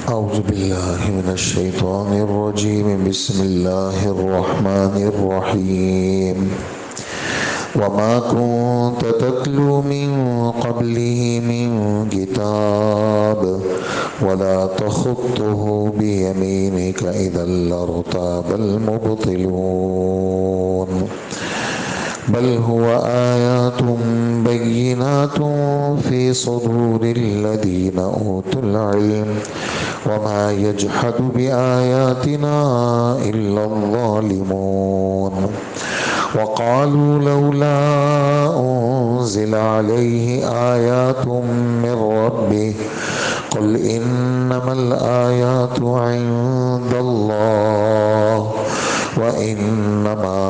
أعوذ بالله من الشيطان الرجيم. بسم الله الرحمن الرحيم. وما كنت تتلو من قبله من كتاب ولا تخطه بيمينك إذا لارتاب المبطلون بل هو آيات بينات في صدور الذين أوتوا العلم وما يجحد بآياتنا إلا الظالمون وقالوا لولا أنزل عليه آيات من ربه قل إنما الآيات عند الله وإنما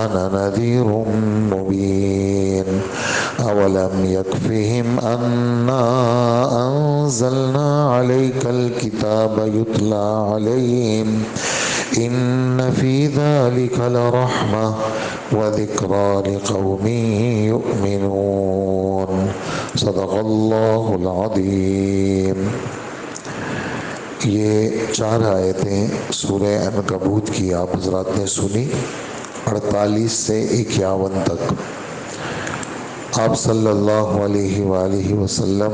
أنا نذير مبين أولم يكفهم أنا أنزلنا عليك الكتاب يتلى عليهم إن في ذلك لرحمة وذكرى لقوم يؤمنون صدق الله العظيم. یہ 4 آیتیں سورہ عنکبوت کی آپ حضرات نے سنی، 48 سے 51 تک. آپ صلی اللہ علیہ وآلہ وسلم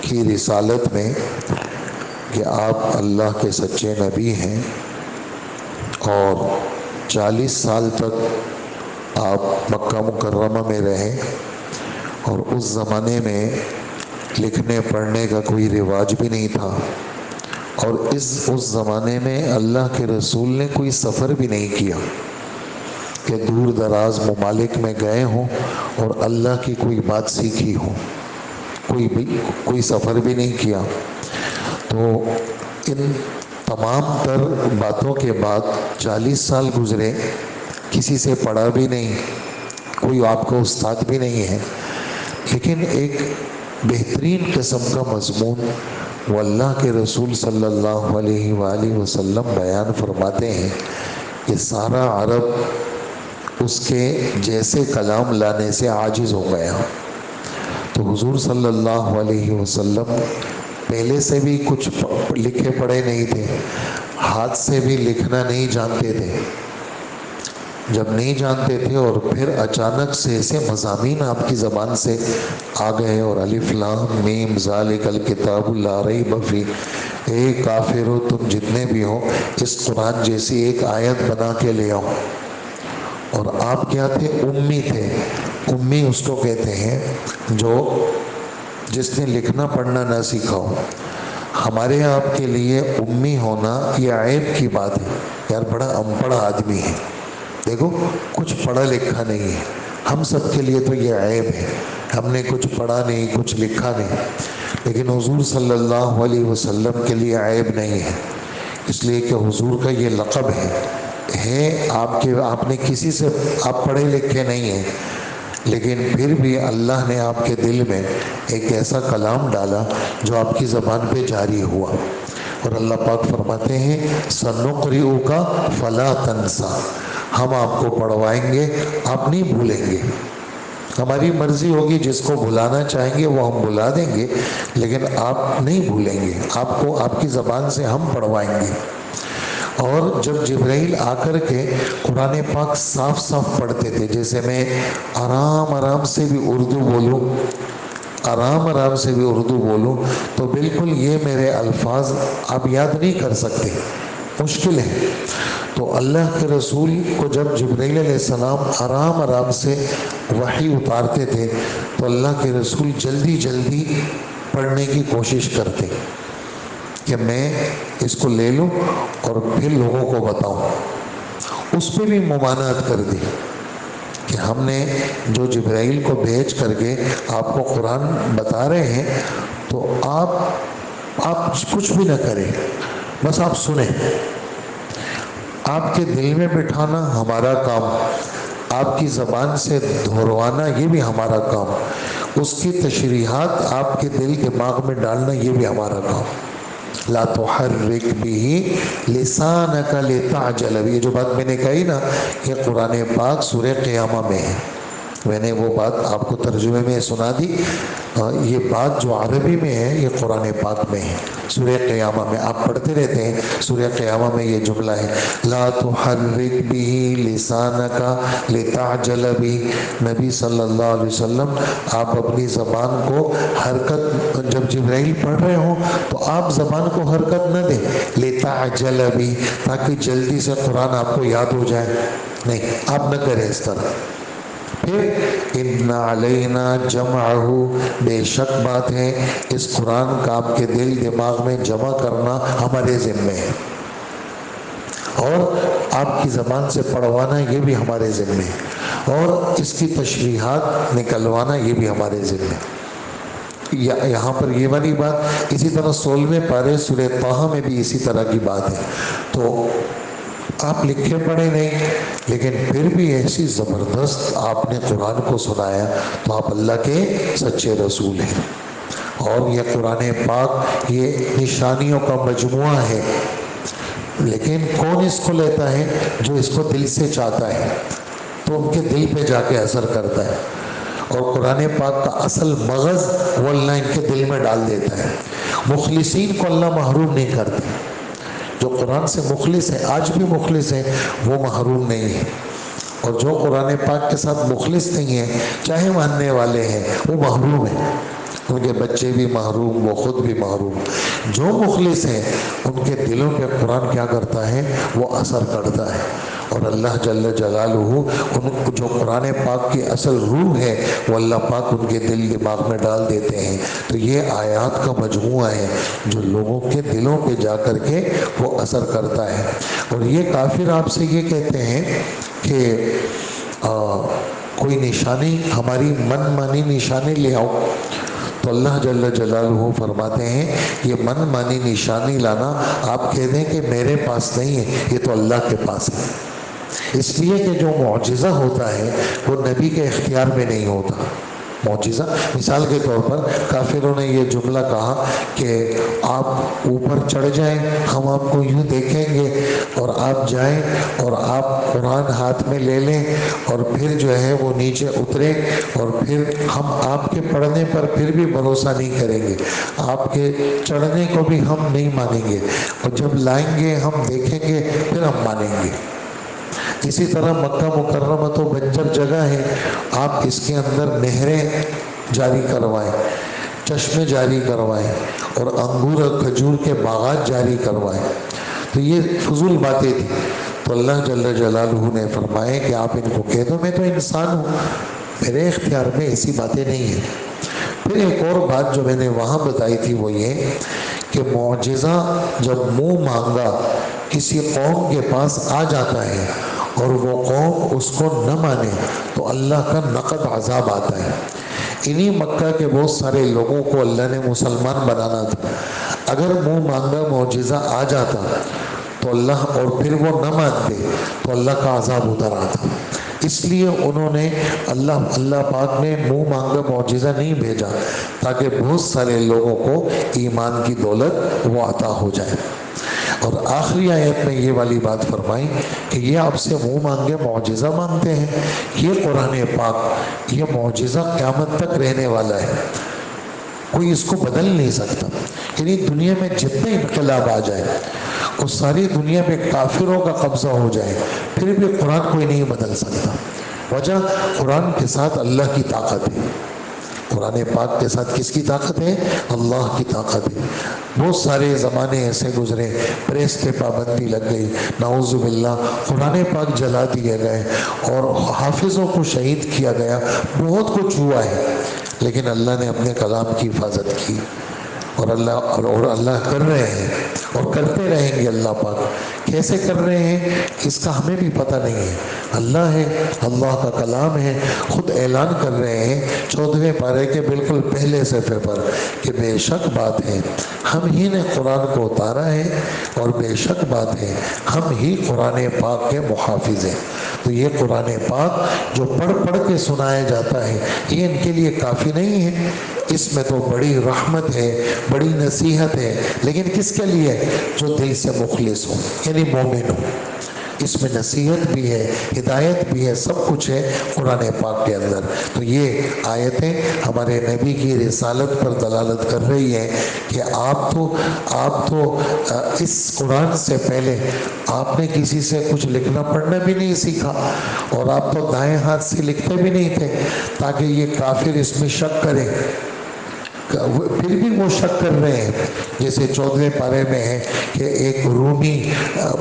کی رسالت میں کہ آپ اللہ کے سچے نبی ہیں اور 40 سال تک آپ مکہ مکرمہ میں رہے اور اس زمانے میں لکھنے پڑھنے کا کوئی رواج بھی نہیں تھا اور اس زمانے میں اللہ کے رسول نے کوئی سفر بھی نہیں کیا کہ دور دراز ممالک میں گئے ہوں اور اللہ کی کوئی بات سیکھی ہو، کوئی سفر بھی نہیں کیا. تو ان تمام تر باتوں کے بعد 40 سال گزرے، کسی سے پڑھا بھی نہیں، کوئی آپ کا استاد بھی نہیں ہے، لیکن ایک بہترین قسم کا مضمون وہ اللہ کے رسول صلی اللہ علیہ وآلہ وسلم بیان فرماتے ہیں کہ سارا عرب اس کے جیسے کلام لانے سے عاجز ہو گیا. تو حضور صلی اللہ علیہ وسلم پہلے سے بھی کچھ لکھے پڑھے نہیں تھے، ہاتھ سے بھی لکھنا نہیں جانتے تھے. جب نہیں جانتے تھے اور پھر اچانک سے ایسے مضامین آپ کی زبان سے آ گئے اور الف لام میم ذالک الکتاب لا ریب فیہ، اے کافرو تم جتنے بھی ہو اس قرآن جیسی ایک آیت بنا کے لے آؤ. اور آپ کیا تھے؟ امی تھے. امی اس کو کہتے ہیں جس نے لکھنا پڑھنا نہ سیکھا ہو. ہمارے آپ کے لیے امی ہونا یہ عیب کی بات ہے، یار بڑا انپڑھ آدمی ہے، دیکھو کچھ پڑھا لکھا نہیں ہے. ہم سب کے لیے تو یہ عیب ہے، ہم نے کچھ پڑھا نہیں، کچھ لکھا نہیں. لیکن حضور صلی اللہ علیہ وسلم کے لیے عیب نہیں ہے، اس لیے کہ حضور کا یہ لقب ہے آپ نے کسی سے آپ پڑھے لکھے نہیں ہیں، لیکن پھر بھی اللہ نے آپ کے دل میں ایک ایسا کلام ڈالا جو آپ کی زبان پہ جاری ہوا. اور اللہ پاک فرماتے ہیں سنقرئک فلا تنسیٰ، ہم آپ کو پڑھوائیں گے، آپ نہیں بھولیں گے. ہماری مرضی ہوگی، جس کو بھلانا چاہیں گے وہ ہم بھلا دیں گے، لیکن آپ نہیں بھولیں گے، آپ کو آپ کی زبان سے ہم پڑھوائیں گے. اور جب جبرائیل آ کر کے قرآن پاک صاف صاف پڑھتے تھے، جیسے میں آرام سے بھی اردو بولوں تو بالکل یہ میرے الفاظ آپ یاد نہیں کر سکتے، مشکل ہے. تو اللہ کے رسول کو جب جبرائیل علیہ السلام آرام سے وحی اتارتے تھے تو اللہ کے رسول جلدی پڑھنے کی کوشش کرتے کہ میں اس کو لے لوں اور پھر لوگوں کو بتاؤں. اس پہ بھی ممانعت کر دی کہ ہم نے جو جبرائیل کو بھیج کر کے آپ کو قرآن بتا رہے ہیں تو آپ کچھ بھی نہ کریں، بس آپ سنیں. آپ کے دل میں بٹھانا ہمارا کام، آپ کی زبان سے دہروانا یہ بھی ہمارا کام، اس کی تشریحات آپ کے دل دماغ میں ڈالنا یہ بھی ہمارا کام. لا تحرک به لسانک لتعجل به، یہ جو بات میں نے کہی نا، یہ قرآن پاک سورہ قیامہ میں ہے. میں نے وہ بات آپ کو ترجمے میں سنا دی. یہ بات جو عربی میں ہے یہ قرآن پاک میں ہے. سورہ قیامہ میں آپ پڑھتے رہتے ہیں, سورہ قیامہ میں یہ جملہ ہے, لا تحرک به لسانک لتعجل به. نبی صلی اللہ علیہ وسلم آپ اپنی زبان کو حرکت, جب جبرائیل پڑھ رہے ہوں تو آپ زبان کو حرکت نہ دیں, لتعجل به, تاکہ جلدی سے قرآن آپ کو یاد ہو جائے. نہیں, آپ نہ کریں اس طرح. پھر ان علینا جمعہ, بے شک بات ہے اس قرآن کا آپ کے دل دماغ میں جمع کرنا ہمارے ذمے ہے, اور آپ کی زبان سے پڑھوانا یہ بھی ہمارے ذمے ہے, اور اس کی تشریحات نکلوانا یہ بھی ہمارے ذمے ہے. یہاں پر یہ والی بات, اسی طرح 16ویں پارے سورہ طہ میں بھی اسی طرح کی بات ہے. تو آپ لکھے پڑھے نہیں, لیکن پھر بھی ایسی زبردست آپ نے قرآن کو سنایا, تو آپ اللہ کے سچے رسول ہیں. اور یہ قرآن پاک یہ نشانیوں کا مجموعہ ہے, لیکن کون اس کو لیتا ہے؟ جو اس کو دل سے چاہتا ہے, تو ان کے دل پہ جا کے اثر کرتا ہے. اور قرآن پاک کا اصل مغز وہ اللہ ان کے دل میں ڈال دیتا ہے. مخلصین کو اللہ محروم نہیں کرتے. جو قرآن سے مخلص ہے, آج بھی مخلص ہے, وہ محروم نہیں ہے. اور جو قرآن پاک کے ساتھ مخلص نہیں ہے, چاہے ماننے والے ہیں, وہ محروم ہیں. ان کے بچے بھی محروم, وہ خود بھی محروم. جو مخلص ہیں ان کے دلوں پہ قرآن کیا کرتا ہے؟ وہ اثر کرتا ہے. اور اللہ جل جلالہ ان کو جو قرآن پاک کی اصل روح ہے وہ اللہ پاک ان کے دل دماغ میں ڈال دیتے ہیں. تو یہ آیات کا مجموعہ ہے جو لوگوں کے دلوں پہ جا کر کے وہ اثر کرتا ہے. اور یہ کافر آپ سے یہ کہتے ہیں کہ کوئی نشانی, ہماری من مانی نشانی لے آؤ, تو اللہ جل جلالہ فرماتے ہیں یہ من مانی نشانی لانا, آپ کہہ دیں کہ میرے پاس نہیں ہے, یہ تو اللہ کے پاس ہے. اس لیے کہ جو معجزہ ہوتا ہے وہ نبی کے اختیار میں نہیں ہوتا. معجزہ مثال کے طور پر کافروں نے یہ جملہ کہا کہ آپ اوپر چڑھ جائیں, ہم آپ کو یوں دیکھیں گے, اور آپ جائیں اور آپ قرآن ہاتھ میں لے لیں, اور پھر جو ہے وہ نیچے اتریں, اور پھر ہم آپ کے پڑھنے پر پھر بھی بھروسہ نہیں کریں گے, آپ کے چڑھنے کو بھی ہم نہیں مانیں گے, اور جب لائیں گے ہم دیکھیں گے پھر ہم مانیں گے. اسی طرح مکہ مکرمہ تو بنجر جگہ ہے, آپ اس کے اندر نہریں جاری کروائیں, چشمے جاری کروائیں, اور انگور اور کھجور کے باغات جاری کروائیں, تو یہ فضول باتیں تھیں. تو اللہ جل جلالہ نے فرمائے کہ آپ ان کو کہہ دو میں تو انسان ہوں, میرے اختیار میں ایسی باتیں نہیں ہیں. پھر ایک اور بات جو میں نے وہاں بتائی تھی وہ یہ کہ معجزہ جب منہ مانگا کسی قوم کے پاس آ جاتا ہے اور وہ قوم اس کو نہ مانے تو اللہ کا نقد عذاب آتا ہے. انہی مکہ کے بہت سارے لوگوں کو اللہ نے مسلمان بنانا تھا. اگر منہ مانگا معجزہ آ جاتا تو اللہ, اور پھر وہ نہ مانتے تو اللہ کا عذاب اتر آتا. اس لیے انہوں نے اللہ پاک نے منہ مانگا معجزہ نہیں بھیجا تاکہ بہت سارے لوگوں کو ایمان کی دولت وہ عطا ہو جائے. اور آخری آیت میں یہ والی بات فرمائی کہ یہ آپ سے منہ مانگے معجزہ مانگتے ہیں, یہ قرآن پاک یہ معجزہ قیامت تک رہنے والا ہے, کوئی اس کو بدل نہیں سکتا. یعنی دنیا میں جتنے انقلاب آ جائے اور ساری دنیا میں کافروں کا قبضہ ہو جائے, پھر بھی قرآن کوئی نہیں بدل سکتا. وجہ قرآن کے ساتھ اللہ کی طاقت ہے. قرآن پاک کے ساتھ کس کی طاقت ہے؟ اللہ کی طاقت ہے. بہت سارے زمانے ایسے گزرے, پریس پہ پابندی لگ گئی, نعوذ باللہ قرآن پاک جلا دیے گئے اور حافظوں کو شہید کیا گیا, بہت کچھ ہوا ہے, لیکن اللہ نے اپنے کلام کی حفاظت کی. اور اللہ کر رہے ہیں اور کرتے رہیں گے. اللہ پاک کیسے کر رہے ہیں اس کا ہمیں بھی پتہ نہیں ہے. اللہ ہے, اللہ کا کلام ہے, خود اعلان کر رہے ہیں 14ویں پارے کے بالکل پہلے صفحے پر کہ بے شک بات ہے ہم ہی نے قرآن کو اتارا ہے, اور بے شک بات ہے ہم ہی قرآن پاک کے محافظ ہیں. تو یہ قرآن پاک جو پڑھ کے سنایا جاتا ہے یہ ان کے لیے کافی نہیں ہے, اس میں تو بڑی رحمت ہے, بڑی نصیحت ہے, لیکن کس کے لیے؟ جو دل سے مخلص ہو, یعنی مومن ہو. اس میں نصیحت بھی ہے، ہدایت بھی ہے، سب کچھ ہے قرآن پاک کے اندر۔ تو یہ آیتیں ہمارے نبی کی رسالت پر دلالت کر رہی ہیں کہ آپ تو اس قرآن سے پہلے آپ نے کسی سے کچھ لکھنا پڑھنا بھی نہیں سیکھا، اور آپ تو دائیں ہاتھ سے لکھتے بھی نہیں تھے تاکہ یہ کافر اس میں شک کرے۔ پھر بھی وہ شک کر رہے ہیں، جیسے 14ویں پارے میں ہے کہ ایک رومی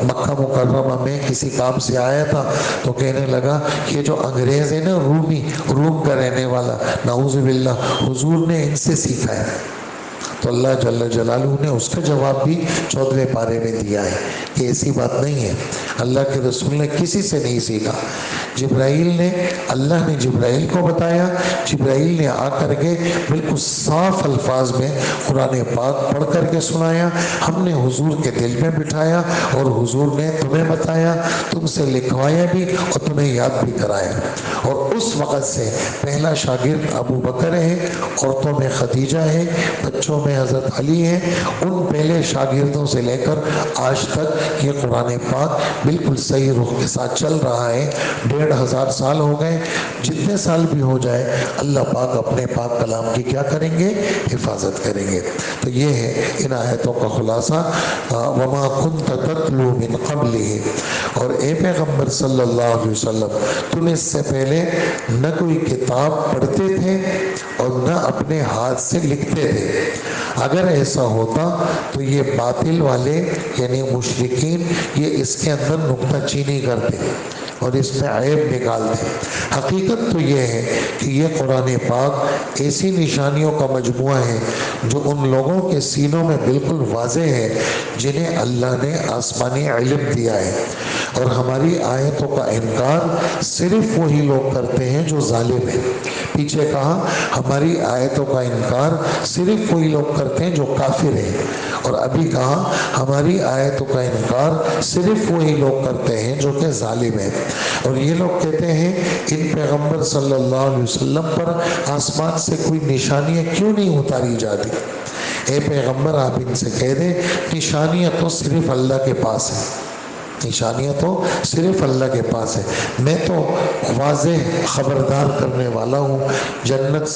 مکہ مکرمہ میں کسی کام سے آیا تھا تو کہنے لگا یہ جو انگریز ہے نا، رومی، روم کا رہنے والا، نعوذ باللہ، حضور نے ان سے سیکھا ہے۔ تو اللہ جل جلالہ نے اس کا جواب بھی 14ویں پارے میں دیا ہے کہ ایسی بات نہیں ہے، اللہ کے رسول نے کسی سے نہیں سیکھا۔ جبرائیل نے، اللہ نے جبرائیل کو بتایا، جبرائیل نے آ کر کے بالکل صاف الفاظ میں قرآن پاک پڑھ کر کے سنایا، ہم نے حضور کے دل میں بٹھایا اور حضور نے تمہیں بتایا، تم سے لکھوایا بھی اور تمہیں یاد بھی کرایا۔ اور اس وقت سے پہلا شاگرد ابو بکر ہے، عورتوں میں خدیجہ ہے، بچوں میں حضرت علی ہے۔ ان پہلے شاگردوں سے لے کر آج تک یہ قرآن پاک بالکل صحیح رخ کے ساتھ چل رہا ہے۔ 1500 سال ہو گئے، جتنے سال بھی ہو جائے اللہ پاک اپنے پاک کلام کی کیا کریں گے؟ حفاظت کریں گے۔ تو یہ ہے ان آیتوں کا خلاصہ، وَمَا كُنْتَ تَتْلُو مِنْ قَبْلِهِ۔ اور اے پیغمبر صلی اللہ علیہ وسلم، تم اس سے پہلے نہ کوئی کتاب پڑھتے تھے اور نہ اپنے ہاتھ سے لکھتے تھے۔ اگر ایسا ہوتا تو یہ باطل والے یعنی مشرکین یہ اس کے اندر نکتہ چینی کرتے اور اس میں عیب نکالتے۔ حقیقت تو یہ ہے کہ یہ قرآن پاک ایسی نشانیوں کا مجموعہ ہے جو ان لوگوں کے سینوں میں بالکل واضح ہے جنہیں اللہ نے آسمانی علم دیا ہے، اور ہماری آیتوں کا انکار صرف وہی لوگ کرتے ہیں جو ظالم ہیں۔ پیچھے کہا ہماری آیتوں کا انکار صرف وہی لوگ کرتے ہیں جو کافر ہیں، اور ابھی کہا ہماری آیتوں کا انکار صرف وہی لوگ کرتے ہیں جو کہ ظالم ہیں۔ اور یہ لوگ کہتے ہیں ان پیغمبر صلی اللہ علیہ وسلم پر آسمان سے کوئی نشانیاں کیوں نہیں اتاری جاتی؟ اے پیغمبر آپ ان سے کہہ دیں نشانیاں تو صرف اللہ کے پاس ہیں، نشانیاں تو صرف اللہ کے پاس ہے۔ میں تو واضح خبردار کرنے والا ہوں، جنت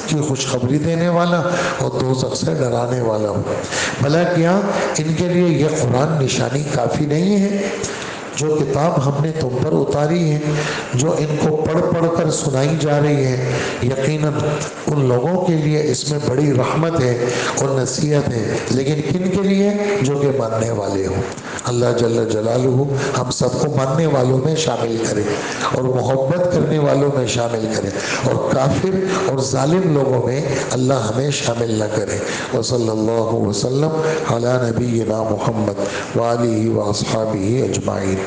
کی خوشخبری دینے والا اور دوزخ سے ڈرانے والا ہوں۔ بھلا کیا ان کے لیے یہ قرآن نشانی کافی نہیں ہے؟ جو کتاب ہم نے تم پر اتاری ہے، جو ان کو پڑھ پڑھ کر سنائی جا رہی ہے، یقیناً ان لوگوں کے لیے اس میں بڑی رحمت ہے اور نصیحت ہے، لیکن کن کے لیے؟ جو کہ ماننے والے ہوں۔ اللہ جل جلالہ ہم سب کو ماننے والوں میں شامل کرے اور محبت کرنے والوں میں شامل کرے، اور کافر اور ظالم لوگوں میں اللہ ہمیں شامل نہ کرے۔ وصلی اللہ وسلم علی نبینا محمد وآلہ واصحابہ اجمعین۔